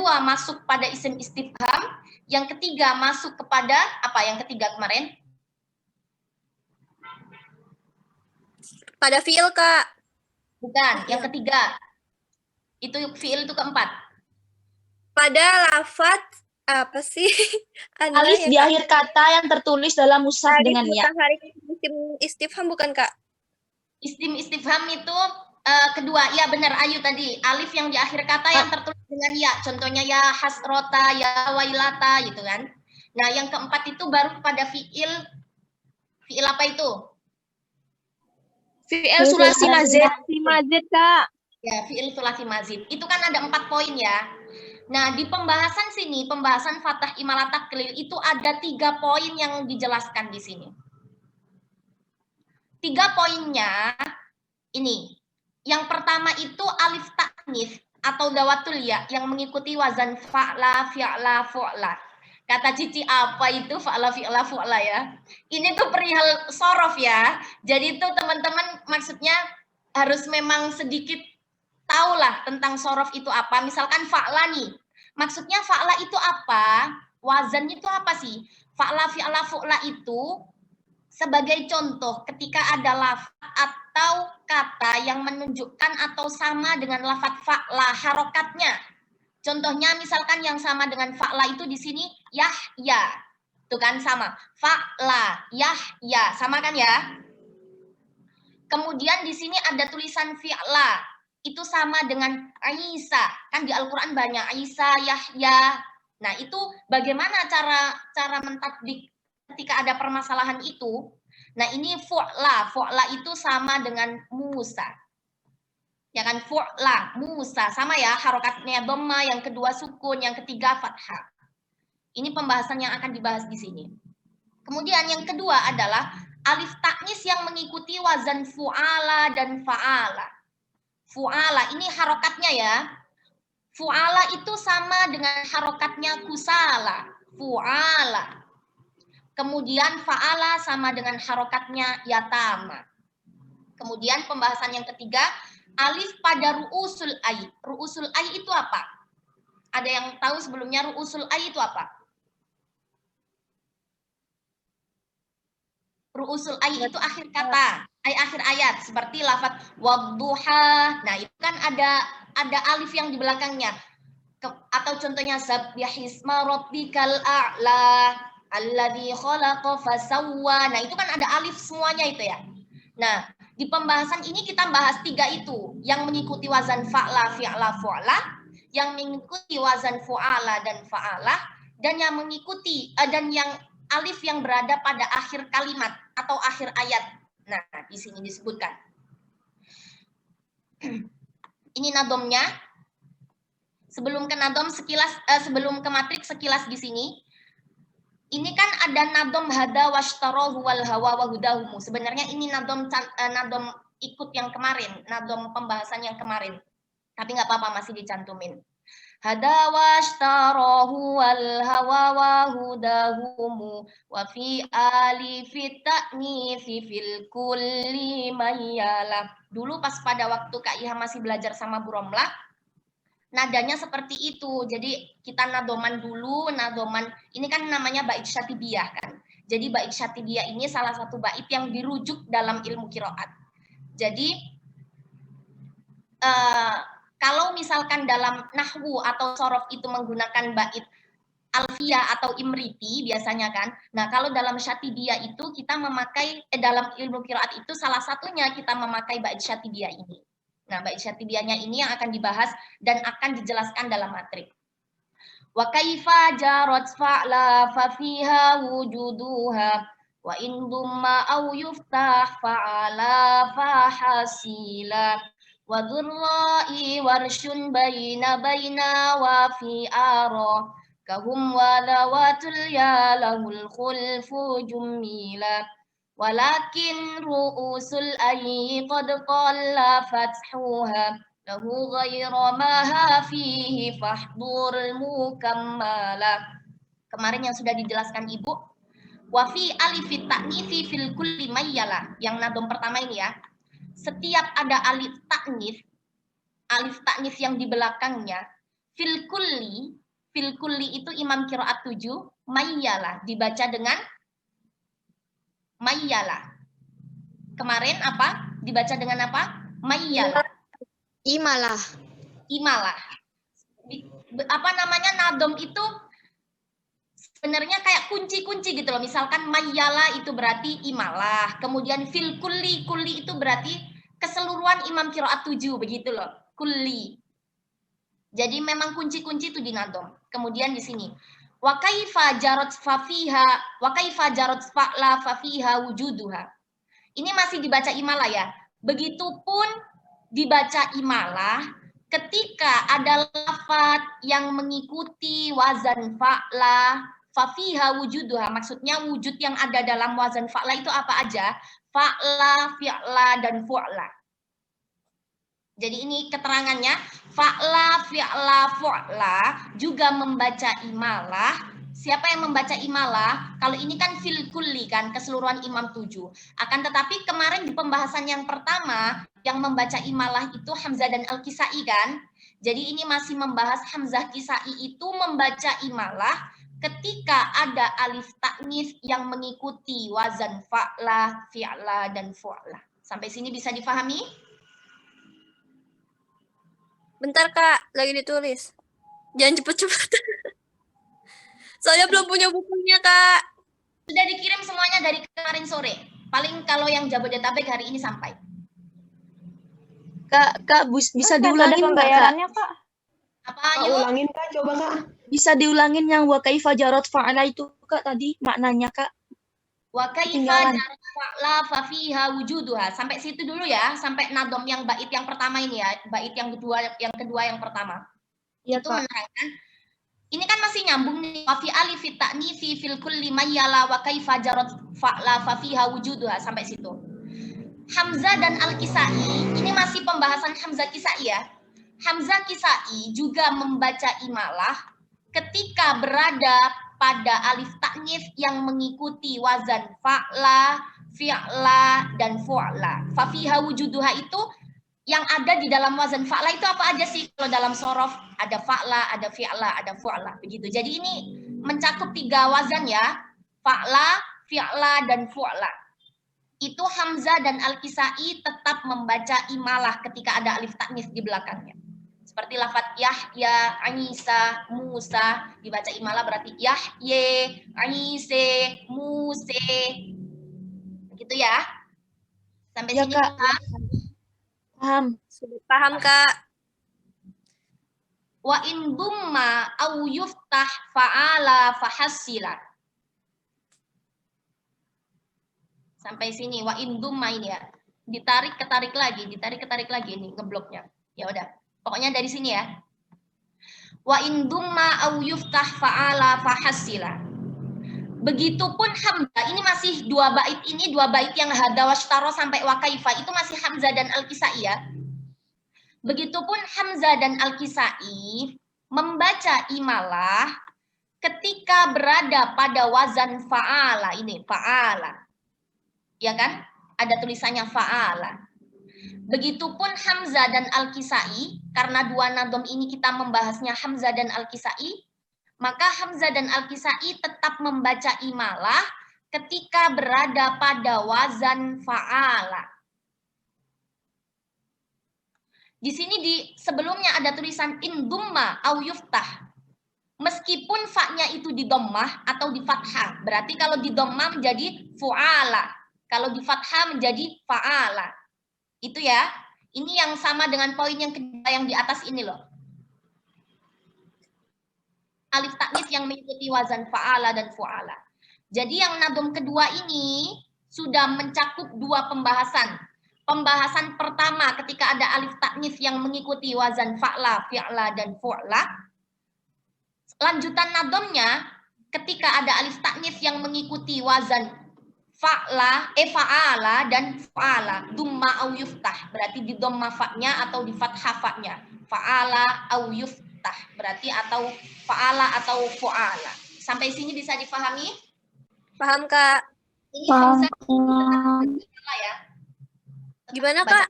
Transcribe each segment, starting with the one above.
kedua masuk pada isim istifham, yang ketiga masuk kepada apa? Yang ketiga kemarin? Pada fiil, Kak. Bukan, yang ketiga. Itu fiil itu keempat. Pada lafaz apa sih? Alif di akhir kata yang tertulis dalam mushaf dengan ya. Isim istifham bukan, Kak? Isim istifham itu kedua, ya benar Ayu tadi. Alif yang di akhir kata yang tertulis dengan ya. Contohnya ya hasrota, ya wailata gitu kan. Nah, yang keempat itu baru pada fiil. Fiil apa itu? Fi'il sulasi mazid, Kak. Ya, fi'il sulasi mazid. Itu kan ada 4 poin ya. Nah, di pembahasan sini, pembahasan fathah imalah taklil itu ada 3 poin yang dijelaskan di sini. 3 poinnya ini. Yang pertama itu alif taknis atau dawatul ya yang mengikuti wazan fa'la, fi'la, fu'la. Kata Cici apa itu fa'la, fi'la, fu'la ya? Ini tuh perihal sorof ya. Jadi itu teman-teman maksudnya harus memang sedikit tahulah tentang sorof itu apa. Misalkan fa'la nih. Maksudnya fa'la itu apa? Wazan itu apa sih? Fa'la, fi'la, fu'la itu sebagai contoh ketika ada lafaz atau kata yang menunjukkan atau sama dengan lafaz fa'la harokatnya. Contohnya misalkan yang sama dengan fa'la itu di sini yahya. Itu kan sama. Fa'la, yahya, sama kan ya? Kemudian di sini ada tulisan fi'la. Itu sama dengan Isa. Kan di Al-Qur'an banyak Isa, Yahya. Nah, itu bagaimana cara mentadbik ketika ada permasalahan itu? Nah, ini fu'la. Fu'la itu sama dengan Musa. Ya kan, fu'la, Musa. Sama ya, harokatnya dhamma, yang kedua sukun, yang ketiga fathah. Ini pembahasan yang akan dibahas di sini. Kemudian yang kedua adalah alif taknis yang mengikuti wazan fu'ala dan fa'ala. Fu'ala, ini harokatnya ya. Fu'ala itu sama dengan harokatnya kusala. Fu'ala. Kemudian fa'ala sama dengan harokatnya yatama. Kemudian pembahasan yang ketiga, alif pada ru'usul ai. Ru'usul ai itu apa? Ada yang tahu sebelumnya ru'usul ai itu apa? Ru'usul ai itu akhir kata, akhir ayat seperti lafaz wadduha. Nah, itu kan ada alif yang di belakangnya. Atau contohnya sabbihisma rabbikal a'la alladzi khalaqa fasawwa. Nah, itu kan ada alif semuanya itu ya. Nah, di pembahasan ini kita bahas 3 itu, yang mengikuti wazan fa'la, fi'la, fu'la, yang mengikuti wazan fu'ala dan fa'ala, dan yang mengikuti dan yang alif yang berada pada akhir kalimat atau akhir ayat. Nah, di sini disebutkan. Ini nadomnya. Sebelum ke nadom sekilas, sebelum ke matrik sekilas di sini. Ini kan ada nadom hada washtarahu wal hawa wa hudahumu. Sebenarnya ini nadom ikut yang kemarin, nadom pembahasan yang kemarin. Tapi nggak apa-apa, masih dicantumin. Hada washtarahu wal hawa wa hudahumu wa fi alifit ta'nitsi fil kulli mayyala. Dulu pas pada waktu Kak Iha masih belajar sama Bu Romlah, nadanya seperti itu. Jadi kita nadoman dulu, nadoman ini kan namanya bait syatibiyah kan. Jadi bait syatibiyah ini salah satu bait yang dirujuk dalam ilmu qiraat. Jadi kalau misalkan dalam nahwu atau sorof itu menggunakan bait alfiyah atau imriti biasanya kan. Nah, kalau dalam syatibiyah itu kita memakai dalam ilmu qiraat itu salah satunya kita memakai bait syatibiyah ini. Nah, bait syatibiyahnya ini yang akan dibahas dan akan dijelaskan dalam matrik. Wa kaifa jarat fa'la fa fiha wujuduha wa in dumma aw yuftah fa'ala fa hasila wa dhurra'i warshun baina wa fi ara kahum walawatul ya lahul khulfu jumila walakin ru'usul ayyi qad qalla fathuha lahu ghayra maha fihi fahdurul mukammala. Kemarin yang sudah dijelaskan Ibu. Wa fi alifit ta'nitsi fil kulli mayyala. Yang nadom pertama ini ya. Setiap ada alif ta'nits yang di belakangnya Fil kulli itu imam qiraat 7, mayyala dibaca dengan mayyala. Kemarin apa? Dibaca dengan apa? Mayyala. Imalah. Imalah. Apa namanya, nadom itu sebenarnya kayak kunci-kunci gitu loh. Misalkan mayyala itu berarti imalah. Kemudian fil kulli itu berarti keseluruhan imam qiraat 7 begitu loh. Kulli. Jadi memang kunci-kunci itu di nadom. Kemudian di sini wa kaifa jarat fa'la fa fiha wujuduha. Ini masih dibaca imalah ya. Begitupun dibaca imalah ketika ada lafaz yang mengikuti wazan fa'la fa fiha wujuduha. Maksudnya wujud yang ada dalam wazan fa'la itu apa aja? Fa'la, fi'la, dan fu'la. Jadi ini keterangannya, fa'la, fi'la, fu'la juga membaca imalah. Siapa yang membaca imalah? Kalau ini kan fil kulli kan, keseluruhan imam 7. Akan tetapi kemarin di pembahasan yang pertama, yang membaca imalah itu Hamzah dan Al-Kisai kan. Jadi ini masih membahas Hamzah Kisai itu membaca imalah ketika ada alif ta'nits yang mengikuti wazan fa'la, fi'la, dan fu'la. Sampai sini bisa difahami? Bentar Kak, lagi ditulis. Jangan cepet-cepet. Soalnya belum punya bukunya Kak. Sudah dikirim semuanya dari kemarin sore. Paling kalau yang Jabodetabek hari ini sampai. Kak, bisa diulangin nggak, Kak? pembayarannya, Kak? Apa Kak, yuk? ulangin Kak, coba Kak. Bisa diulangin yang wa kaifa jarat fa'ala itu, Kak, tadi maknanya, Kak. Wa kaifa Ketinggalan. jarat fa'la fa fiha wujuduha. Sampai situ dulu ya, sampai nadom yang bait yang pertama ini ya, bait yang kedua yang pertama. Iya, Itu Kak. menerangkan ini kan masih nyambung nih. Wa fi alif ta'nifi fil kulli mayyala wa kaifa jarat fa'la fa fiha wujuduha sampai situ. Hamzah dan Al-Kisai, ini masih pembahasan Hamzah Kisai ya. Hamzah Kisai juga membaca imalah ketika berada pada alif ta'nits yang mengikuti wazan fa'la, fi'la, dan fu'la. Fa fiha wujuduha itu yang ada di dalam wazan fa'la itu apa aja sih? Kalau dalam sorof ada fa'la, ada fi'la, ada fu'la. Begitu. Jadi ini mencakup 3 wazan ya. Fa'la, fi'la, dan fu'la. Itu Hamzah dan Al-Kisai tetap membaca imalah ketika ada alif ta'nits di belakangnya. Seperti lafaz Yahya, Isa, Musa, dibaca imalah berarti Yahye, Ise, Muse. Begitu ya. Sampai Ya, sini Kak. paham? Paham. Sudah paham Kak. Wa in dumma au yuftah fa'ala fahassila. Sampai sini wa in dumma ini ya. Ketarik lagi ini ngebloknya. Ya udah. Pokoknya dari sini ya. Wa in dumma au yuftah fa'ala fahassila. Begitupun Hamzah, ini masih 2 bait ini, 2 bait yang hada washtaro sampai wa kaifa itu masih Hamzah dan Al-Kisai ya. Begitupun Hamzah dan Al-Kisai membaca imalah ketika berada pada wazan fa'ala ini, fa'ala. Ya kan? Ada tulisannya fa'ala. Begitupun Hamzah dan Al-Kisai, karena 2 nadom ini kita membahasnya Hamzah dan Al-Kisai, maka Hamzah dan Al-Kisai tetap membaca imalah ketika berada pada wazan fa'ala. Di sini sebelumnya ada tulisan in dumma au yuftah. Meskipun fa-nya itu di dhammah atau di fathah, berarti kalau di dhammah menjadi fu'ala, kalau di fathah menjadi fa'ala. Itu ya. Ini yang sama dengan poin yang kedua yang di atas ini loh. Alif ta'nis yang mengikuti wazan fa'ala dan fu'ala. Jadi yang nadom kedua ini sudah mencakup 2 pembahasan. Pembahasan pertama ketika ada alif ta'nis yang mengikuti wazan fa'la, fi'la, dan fu'la. Lanjutan nadomnya ketika ada alif ta'nis yang mengikuti wazan fa'la, fa'ala, dan fu'ala. Dumma au yuftah. Berarti di dhamma fa'nya atau di fathah fa'nya. Fa'ala au yuftah. Berarti atau fa'ala atau fu'ala. Sampai sini bisa difahami? Paham Kak. Ini Paham. Hamzah ya. Gimana Kak?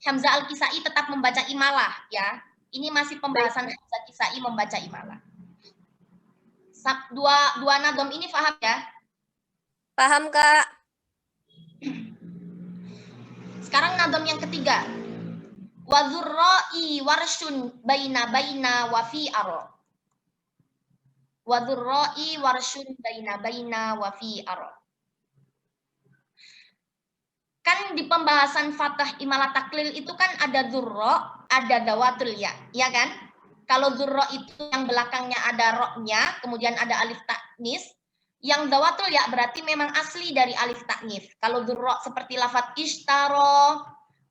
Hamzah Al-Kisai tetap membaca imalah ya. Ini masih pembahasan Hamzah Kisai membaca imalah. Dua nadom ini paham ya? Paham, Kak. Sekarang nadom yang ketiga. Wa dzurra'i warshun baina wa fi ara. Wa dzurra'i warshun baina wa fi ara. Kan di pembahasan fathah imalah taklil itu kan ada dzurra, ada dawatul ya, ya kan? Kalau dzurra itu yang belakangnya ada roknya, kemudian ada alif taknis. Yang dawatul ya berarti memang asli dari alif taknis. Kalau dzurra seperti lafaz ishtaro,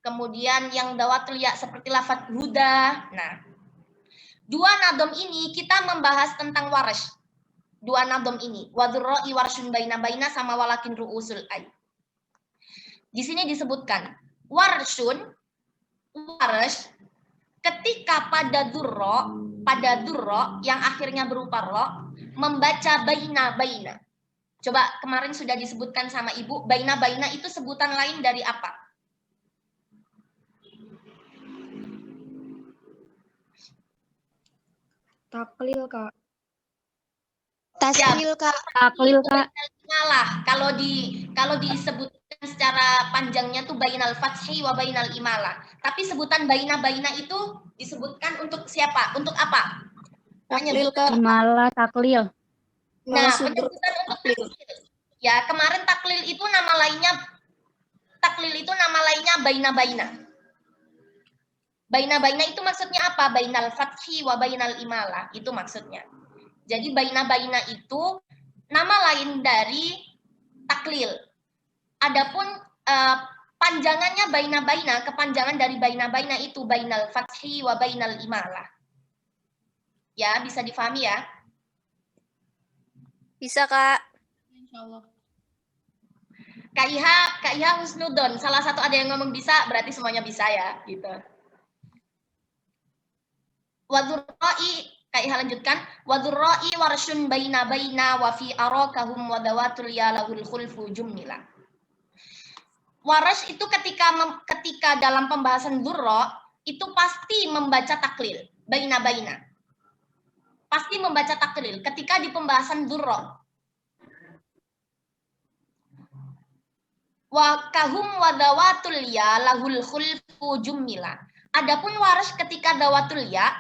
kemudian yang dawatul ya seperti lafaz huda. Nah, dua nadom ini kita membahas tentang warash. Dua nadom ini, wa dzurra'i warshun baina sama walakin ru'usul ay. Di sini disebutkan warshun, warash, ketika pada durro yang akhirnya berupa ro, membaca baina. Coba kemarin sudah disebutkan sama Ibu, baina itu sebutan lain dari apa? Taklil, Kak. Taswil, Kak. Taklil, Kak. Imalah. Kalau disebutkan secara panjangnya tuh bainal fathi wa bainal imalah. Tapi sebutan baina itu disebutkan untuk siapa? Untuk apa? Taklil, Kak. Imalah, taklil. Nah, penyebutan untuk taklil. Ya, kemarin taklil itu nama lainnya baina. Baina itu maksudnya apa? Bainal fathi wa bainal imalah. Itu maksudnya. Jadi baina itu nama lain dari taklil. Adapun panjangannya baina, kepanjangan dari baina itu bainal fathi wa bainal imalah. Ya, bisa difahami ya? Bisa, Kak. Insyaallah. Kak Iha husnudon. Salah satu ada yang ngomong bisa, berarti semuanya bisa ya, gitu. Wadurra'i, Kak Iha lanjutkan. Wadurra'i warshun baina wa fi arakahum wa dawatul ya lahul khulfu jumila. Warash itu ketika dalam pembahasan durra itu pasti membaca taklil, baina. Pasti membaca taklil ketika di pembahasan durra. Wa kahum wa dawatul ya lahul khulfu jumila. Adapun warash ketika dawatul ya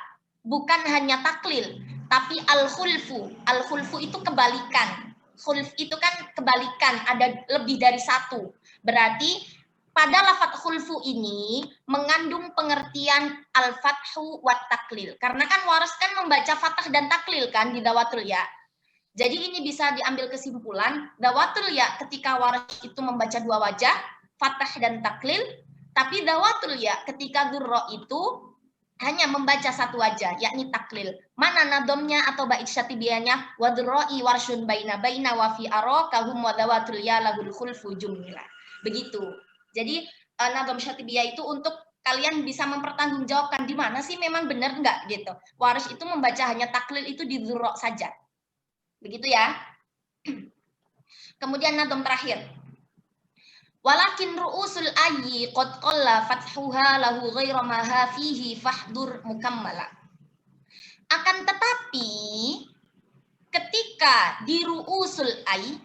bukan hanya taklil, tapi al-khulfu. Al-khulfu itu kebalikan. Khulf itu kan kebalikan, ada lebih dari satu. Berarti pada lafadz khulfu ini mengandung pengertian al-fathu wa taklil. Karena kan waras kan membaca fathah dan taklil kan di dawatul ya. Jadi ini bisa diambil kesimpulan, dawatul ya ketika waras itu membaca dua wajah, fathah dan taklil. Tapi dawatul ya ketika durra itu hanya membaca satu wajah, yakni taklil. Mana nadomnya atau bait syatibiyahnya? Wadurra'i warshun baina wa fi arakahum wa dawatul ya lahul khulfu jumila. Begitu. Jadi nadom syatibiyah itu untuk kalian bisa mempertanggungjawabkan di mana sih memang benar enggak gitu. Waris itu membaca hanya taklil itu di dzurra saja. Begitu ya. Kemudian nadom terakhir. Walakin ru'usul ayyi qad qalla fathuha lahu ghairu ma fihi fahdur mukammala. Akan tetapi ketika di ru'usul ay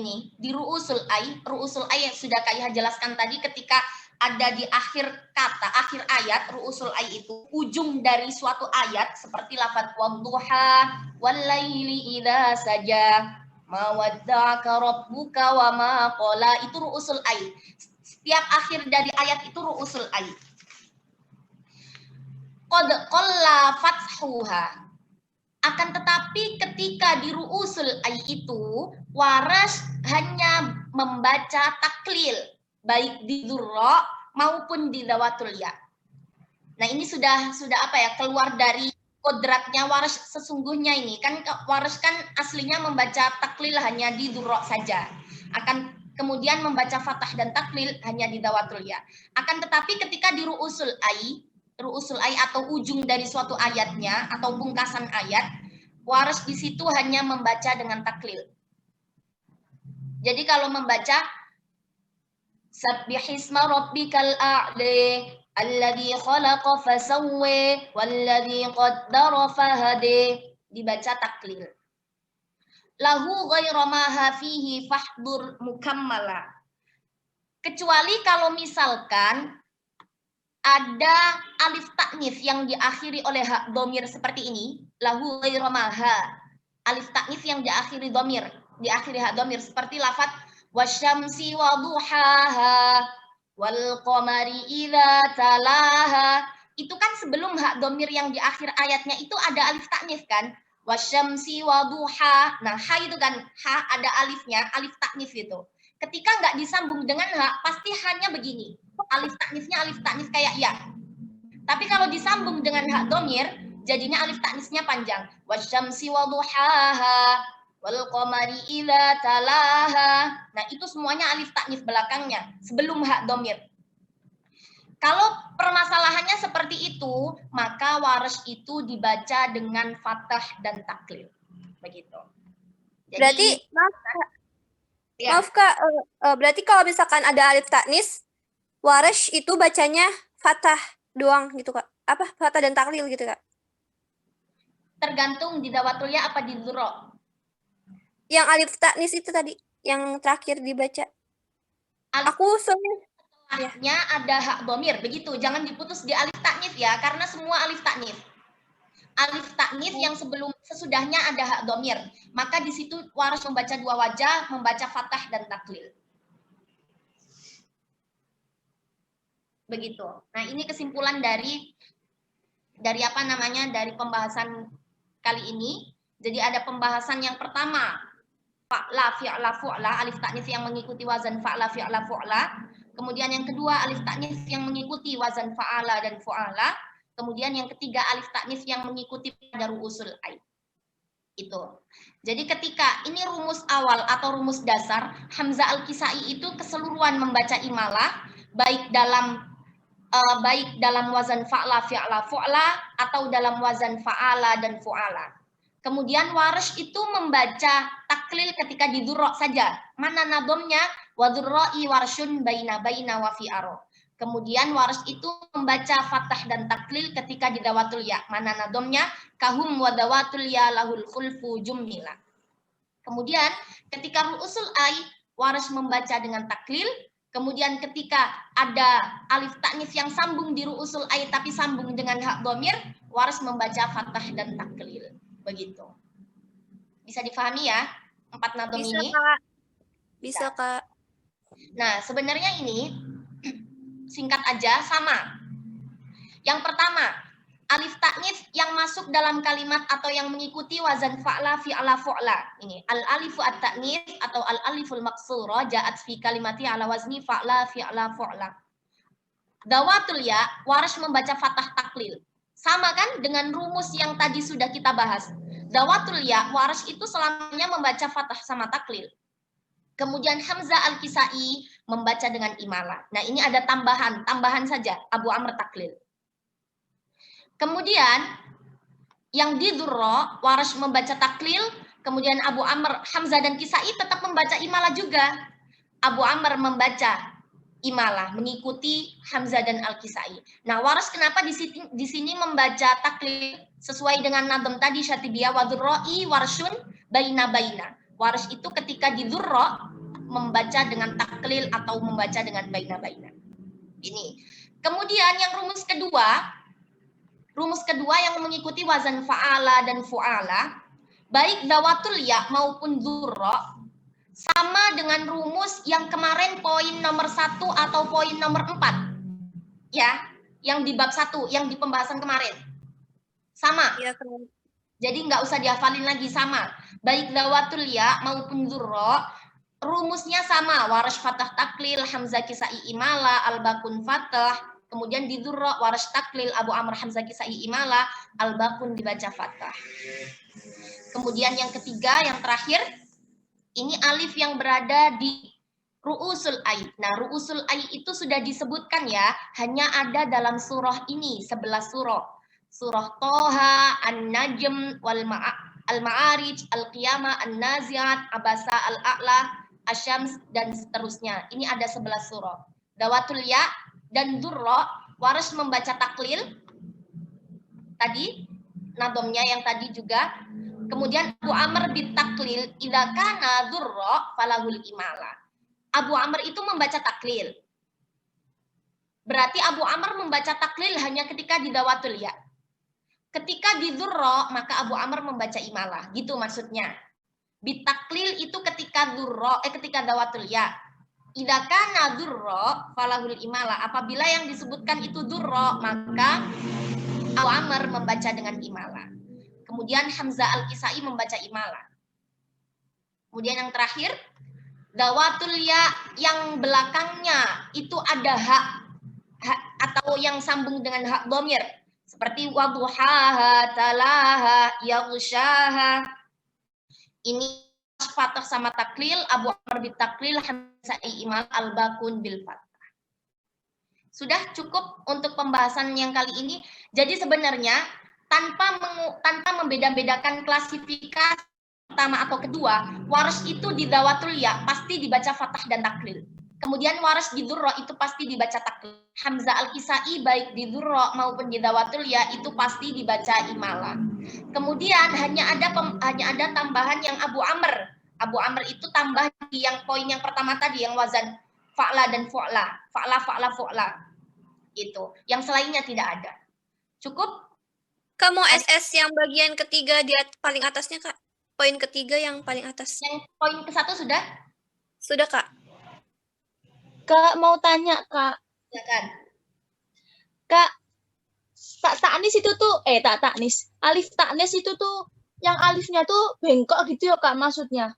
ini di ru'usul ay yang sudah Kak jelaskan tadi ketika ada di akhir kata, akhir ayat, ru'usul ay itu ujung dari suatu ayat seperti lafaz wadduha wal laili idza saja ma wadda'aka rabbuka wa ma qala, itu ru'usul ay. Setiap akhir dari ayat itu ru'usul ay. Qad qalla fathuha. Akan tetapi ketika di ru'usul ay itu waras hanya membaca taklil baik di dzurra maupun di dawatul ya. Nah, ini sudah apa ya, keluar dari kodratnya waras sesungguhnya ini. Kan waras kan aslinya membaca taklil hanya di dzurra saja. Akan kemudian membaca fathah dan taklil hanya di dawatul ya. Akan tetapi ketika di ru'usul ay atau ujung dari suatu ayatnya atau pungkasan ayat, waras di situ hanya membaca dengan taklil. Jadi kalau membaca Sabbihisma rabbikal a'la, Alladzi khalaqa fasawwa walladzi qaddara fahada. Dibaca taklil. Lahu ghairu ma fihi fahdur mukammala. Kecuali kalau misalkan ada alif taknis yang diakhiri oleh hak domir seperti ini, lahu ghairu ma alif taknis yang diakhiri domir, diakhiri hak domir seperti lafaz wasyamsi wa duhaha wal qamari idza talaha. Itu kan sebelum hak domir yang di akhir ayatnya itu ada alif taknis kan? Wasyamsi wa duha. Nah, ha itu kan, ha ada alifnya, alif taknis itu. Ketika nggak disambung dengan ha, pasti hanya begini. Alif taknisnya alif taknis kayak ya. Tapi kalau disambung dengan hak domir, jadinya alif taknisnya panjang. Wasyamsi wa duhaha wal qamari idza talaha. Nah, itu semuanya alif taknis belakangnya sebelum hak domir. Kalau permasalahannya seperti itu, maka waras itu dibaca dengan fathah dan taklil. Begitu. Jadi, Berarti ya, maaf Kak, berarti kalau misalkan ada alif taknis, waras itu bacanya fathah doang gitu Kak. Apa fathah dan taklil gitu Kak? tergantung di dawatul ya apa di dzuro. Yang alif taknis itu tadi, yang terakhir dibaca. Aku soalnya Setelahnya ada hak domir, begitu. Jangan diputus di alif taknis ya, karena semua alif taknis. Alif taknis yang sebelum sesudahnya ada hak domir. Maka di situ waras membaca dua wajah, membaca fathah dan taklil. Begitu. Nah, ini kesimpulan dari apa namanya? Dari pembahasan kali ini. Jadi ada pembahasan yang pertama, fa'la, fi'la, fu'la, alif taknis yang mengikuti wazan fa'la, fi'la, fu'la. Kemudian yang kedua alif taknis yang mengikuti wazan fa'ala dan fu'ala. Kemudian yang ketiga alif taknis yang mengikuti pada ru'usul ai. Itu. Jadi ketika ini rumus awal atau rumus dasar, Hamzah Al-Kisai itu keseluruhan membaca imalah baik dalam wazan fa'la, fi'la, fu'la atau dalam wazan fa'ala dan fu'ala. Kemudian waris itu membaca taklil ketika di dzurra saja. Mana nadomnya? Wa dzurra'i warsyun baina wa fi'aro. Kemudian waris itu membaca fathah dan taklil ketika di dawatul ya. Mana nadomnya? Kahum wa dawatul ya lahul khulfu jummila. Kemudian ketika ru'usul ai, waris membaca dengan taklil. Kemudian ketika ada alif taknis yang sambung di ru'usul ai tapi sambung dengan hak domir, waris membaca fathah dan taklil. Begitu. Bisa difahami ya 4 nadom bisa ini? Kak. Bisa Kak. Nah, sebenarnya ini singkat aja sama. Yang pertama, alif taknis yang masuk dalam kalimat atau yang mengikuti wazan fa'la, fi'la, fu'la. Ini al-alifu at-taknis atau al-aliful maksura ja'at fi kalimati ala wazni fa'la, fi'la, fu'la. Dawatul ya, waris membaca fathah taklil. Sama kan dengan rumus yang tadi sudah kita bahas. Dawatul ya, waris itu selamanya membaca fathah sama taklil. Kemudian Hamzah Al-Kisai membaca dengan imalah. Nah, ini ada tambahan saja, Abu Amr taklil. Kemudian yang di dzurra, waris membaca taklil, kemudian Abu Amr, Hamzah dan Kisai tetap membaca imalah juga. Abu Amr membaca imalah mengikuti Hamzah dan Al-Kisai. Nah, waras kenapa di sini membaca taklil sesuai dengan nadam tadi Syatibiyah wa dzurra'i warsyun baina. Waras itu ketika di dzurra membaca dengan taklil atau membaca dengan baina. Ini. Kemudian yang rumus kedua yang mengikuti wazan fa'ala dan fu'ala, baik dawatul ya maupun dzurra sama dengan rumus yang kemarin poin nomor 1 atau poin nomor 4. Ya, yang di bab 1, yang di pembahasan kemarin. Sama. Iya Kak. Jadi nggak usah dihafalin lagi, sama. Baik dawatul ya maupun dzurra, rumusnya sama. Waras fathah taklil, Hamzah Kisai imala, al-bakun fathah. Kemudian di dzurra waras taklil, Abu Amr Hamzah Kisai imala, al-bakun dibaca fathah. Kemudian yang ketiga, yang terakhir, ini alif yang berada di ru'usul ai. Nah, ru'usul ai itu sudah disebutkan ya, hanya ada dalam surah ini, 11 surah. Surah Toha, An-Najm, Al-Ma'arij, Al-Qiyamah, An-Naziat, Abasa, Al-A'la, Asyams, dan seterusnya. Ini ada 11 surah. Dawatul ya dan dzurra Waras membaca taklil. Tadi nadomnya yang tadi juga. Kemudian Abu Amr bitaklil idza kana dzurra falahul imala. Abu Amr itu membaca taklil. Berarti Abu Amr membaca taklil hanya ketika di dawatul ya. Ketika di dzurra maka Abu Amr membaca imalah. Gitu maksudnya. Bitaklil itu ketika dzurra ketika dawatul ya. Idza kana dzurra falahul imala. Apabila yang disebutkan itu dzurra maka Abu Amr membaca dengan imalah. Kemudian Hamzah Al-Kisai membaca imalah. Kemudian yang terakhir, dawatul ya yang belakangnya itu ada hak atau yang sambung dengan hak dhamir. Seperti waduhaha, talaha, yaghshaha. Ini fathah sama taklil, Abu Amr bitaklil, Hamzah imal al-bakun bil fathah. Sudah cukup untuk pembahasan yang kali ini. Jadi sebenarnya tanpa membeda-bedakan klasifikasi pertama atau kedua, waras itu di dawatul ya pasti dibaca fathah dan taklil. Kemudian waras di dzurra itu pasti dibaca taklil. Hamzah Al-Kisai baik di dzurra maupun di dawatul ya itu pasti dibaca imalah. Kemudian hanya ada tambahan yang Abu Amr. Abu Amr itu tambah di yang poin yang pertama tadi yang wazan fa'la dan fu'la. Fa'la fu'la. Gitu. Yang selainnya tidak ada. Cukup? Kamu SS yang bagian ketiga di paling atasnya, Kak. Poin ketiga yang paling atas. Yang poin ke-1 sudah? Sudah, Kak. Kak, mau tanya, Kak. Silakan. Kak, taknis itu tuh, taknis. Alif taknis itu tuh, yang alifnya tuh bengkok gitu ya, Kak, maksudnya.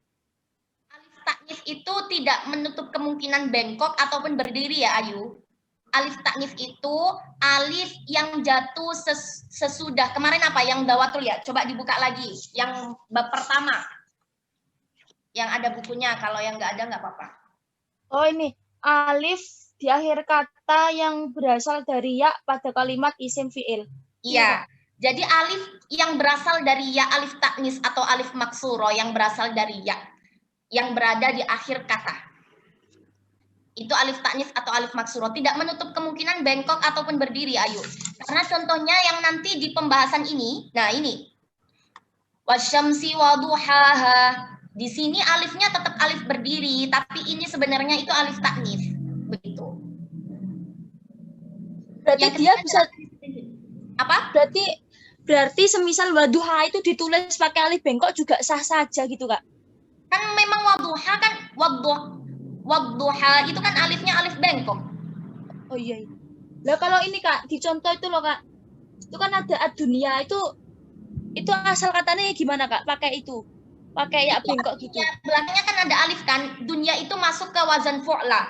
Alif taknis itu tidak menutup kemungkinan bengkok ataupun berdiri ya, Ayu. Alif taknis itu alif yang jatuh sesudah. Kemarin apa? Yang dawatul ya? Coba dibuka lagi. Yang bab pertama. Yang ada bukunya. Kalau yang nggak ada nggak apa-apa. Oh, ini. Alif di akhir kata yang berasal dari ya pada kalimat isim fi'il. Iya. Jadi alif yang berasal dari ya alif taknis atau alif maksuro yang berasal dari ya. Yang berada di akhir kata. Itu alif taknis atau alif maksuro. Tidak menutup kemungkinan bengkok ataupun berdiri, Ayu. Karena contohnya yang nanti di pembahasan ini, nah ini. Wasyamsi waduhaha. Di sini alifnya tetap alif berdiri, tapi ini sebenarnya itu alif taknis. Begitu. Berarti Yang dia bisa apa? Berarti semisal waduha itu ditulis pakai alif bengkok juga sah saja gitu, Kak. Kan memang waduha kan wadduha itu kan alifnya alif bengkok. Oh iya. Lah kalau ini, Kak, di contoh itu loh, Kak. Itu kan ada ad-dunia itu asal katanya gimana, Kak? Pakai itu. Pakai ya bengkok gitu. Ya, belakangnya kan ada alif kan. Dunia itu masuk ke wazan fu'la.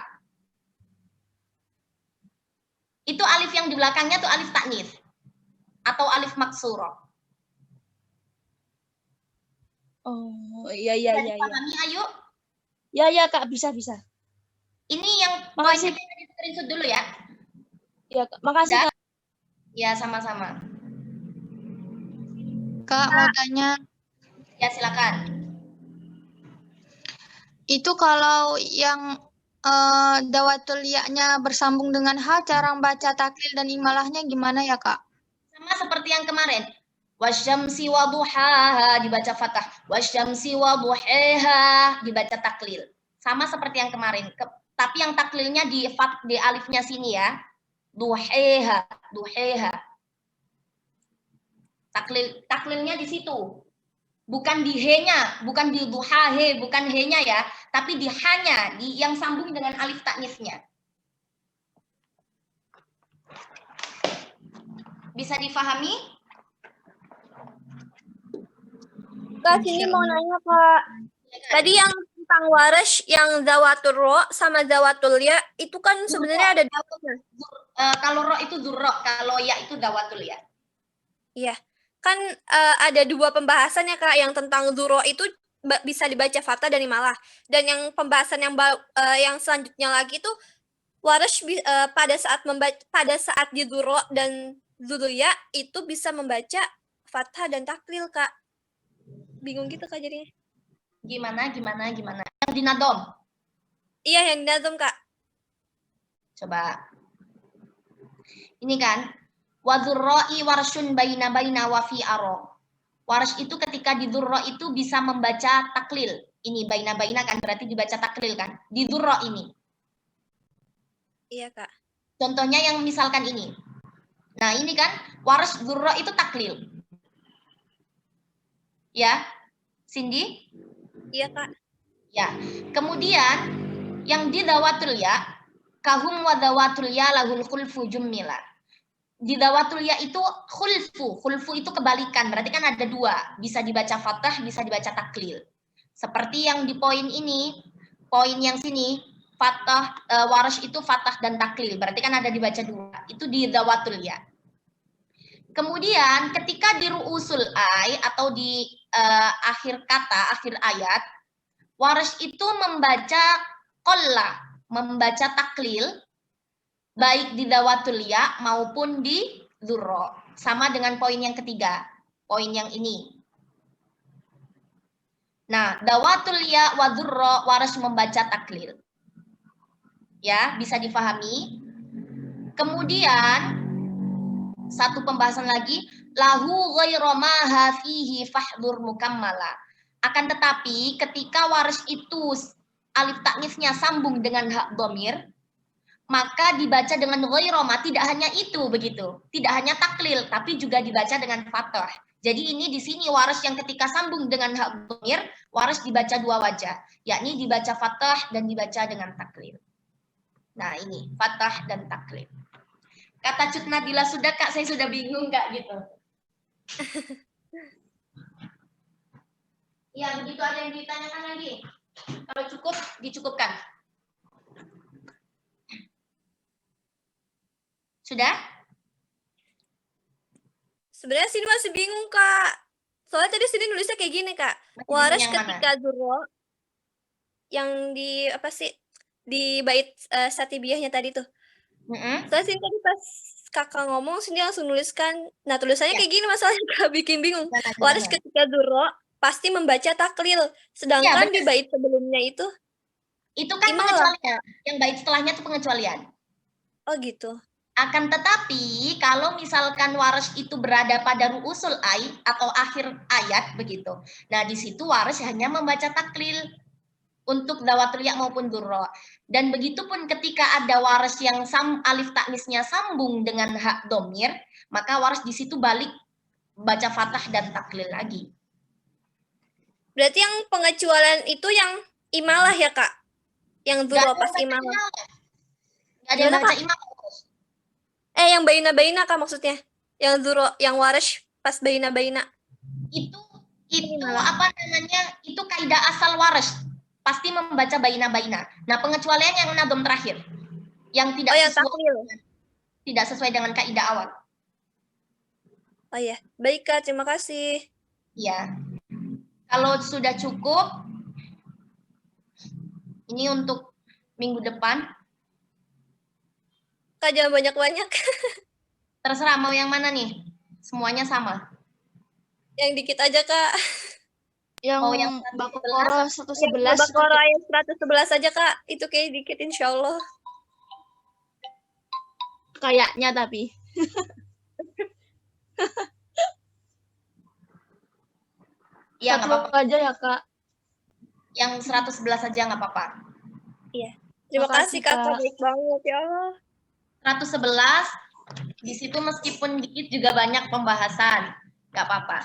Itu alif yang di belakangnya tuh alif taknis atau alif maksuro. Oh, iya. Pahami, Ayu? Ya, Kak, bisa. Ini yang poin kita di screenshot dulu ya. Ya, Kak. Makasih, Kak. Ya, sama-sama. Kak, mau tanya. Ya, silakan. Itu kalau yang dawatul ya-nya bersambung dengan ha, cara membaca taklil dan imalahnya gimana ya, Kak? Sama seperti yang kemarin. Wasyamsi waduhaha dibaca fathah. Wasyamsi waduheha dibaca taklil. Sama seperti yang kemarin. Tapi yang taklilnya di alifnya sini ya. Duheha. Taklilnya di situ. Bukan di he-nya, bukan di duhahe, bukan he-nya ya, tapi di ha-nya, yang sambung dengan alif taknisnya. Bisa difahami? Kak, sini mau nanya, Kak. Tadi yang tentang waras, yang zawatul ro sama zawatul ya, itu kan sebenarnya ada dawatnya. Kalau ro itu dzurra, kalau ya itu dawatul ya. Iya. Kan ada dua pembahasan ya, Kak, yang tentang dzurra itu bisa dibaca fathah dan imalah. Dan yang pembahasan yang selanjutnya lagi tuh waras pada saat di dzurra dan dzurya itu bisa membaca fathah dan taklil, Kak. Bingung gitu, Kak, jadinya. Gimana? Yang di nadom. Iya, yang dinazom, Kak. Coba. Ini kan, wa dzurra'i warsyun baina wa fi aro. Warsh itu ketika di dzurra itu bisa membaca taklil. Ini baina kan berarti dibaca taklil kan. Di dzurra ini. Iya, Kak. Contohnya yang misalkan ini. Nah, ini kan warsh dzurra itu taklil. Ya. Cindy? Iya, Kak. Ya. Kemudian yang di dawatul ya, kahum wa dawatul ya lahul khulfu jummila. Di dawatul ya itu khulfu. Khulfu itu kebalikan, berarti kan ada dua. Bisa dibaca fathah, bisa dibaca taklil. Seperti yang di poin ini, poin yang sini, fathah, warash itu fathah dan taklil. Berarti kan ada dibaca dua. Itu di dawatul ya. Kemudian ketika di ru'usul ay atau di akhir kata, akhir ayat, warash itu membaca qolla, membaca taklil, baik di dawatul ya maupun di dzurra. Sama dengan poin yang ketiga, poin yang ini. Nah, dawatul ya wa dzurra Warsh membaca taklil. Ya, bisa difahami. Kemudian satu pembahasan lagi, lahu ghairu ma fihi fahdhur mukammala. Akan tetapi ketika Warsh itu alif taknisnya sambung dengan hak dhamir, maka dibaca dengan ghairoma, tidak hanya itu begitu. Tidak hanya taklil, tapi juga dibaca dengan fathah. Jadi ini di sini waras yang ketika sambung dengan hak dhamir, waras dibaca dua wajah, yakni dibaca fathah dan dibaca dengan taklil. Nah, ini fathah dan taklil. Kata Cut Nadila, sudah Kak, saya sudah bingung Kak gitu. Ya, begitu ada yang ditanyakan lagi. Kalau cukup, dicukupkan. Sudah? Sebenarnya sini masih bingung, Kak. Soalnya tadi sini nulisnya kayak gini, Kak. Warash ketika dzurra yang di apa sih? Di bait Satibiyahnya tadi tuh. Soalnya sini tadi pas Kakak ngomong sini langsung nuliskan. Nah, tulisannya kayak gini masalahnya Kak, bikin bingung. Warash ketika dzurra pasti membaca taklil. Sedangkan di bait sebelumnya itu kan pengecualian. Yang bait setelahnya itu pengecualian. Oh, gitu. Akan tetapi kalau misalkan waras itu berada pada ru'usul ay atau akhir ayat begitu. Nah, di situ waras hanya membaca taklil untuk dawatul ya maupun dzurra. Dan begitu pun ketika ada waras yang alif taknisnya sambung dengan hak dhamir, maka waras di situ balik baca fathah dan taklil lagi. Berarti yang pengecualian itu yang imalah ya, Kak? Yang dzurra pas imalah. Enggak ada yang baca imalah. Yang baina-baina Kak maksudnya. Yang dzurra, yang warash pas baina-baina. Itu apa namanya? Itu kaidah asal warash. Pasti membaca baina-baina. Nah, pengecualian yang nadom terakhir. Yang tidak tidak sesuai dengan kaidah awal. Oh iya, baik Kak, terima kasih. Ya. Kalau sudah cukup, ini untuk minggu depan. Kak, jangan banyak-banyak. Terserah mau yang mana nih? Semuanya sama. Yang dikit aja, Kak. Yang Baqarah 111. Baqarah yang 111 aja, Kak. Itu kayak dikit insya Allah. Kayaknya tapi. Ya, nggak apa-apa aja ya, Kak. Yang 111 aja nggak apa-apa. Iya. Terima kasih, Kak. Baik banget, ya Allah. 111, di situ meskipun dikit juga banyak pembahasan. Nggak apa-apa.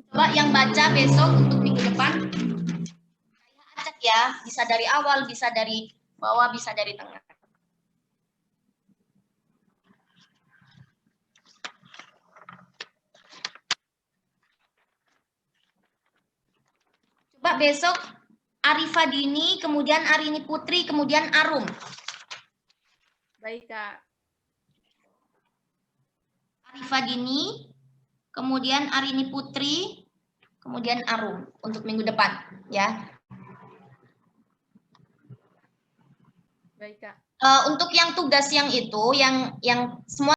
Coba yang baca besok untuk minggu depan, saya acak ya. Bisa dari awal, bisa dari bawah, bisa dari tengah. Coba besok Arifah Dini, kemudian Arini Putri, kemudian Arum. Baik, Kak. Arifah Dini, kemudian Arini Putri, kemudian Arum untuk minggu depan, ya. Baik, Kak. Untuk yang tugas yang itu, yang semua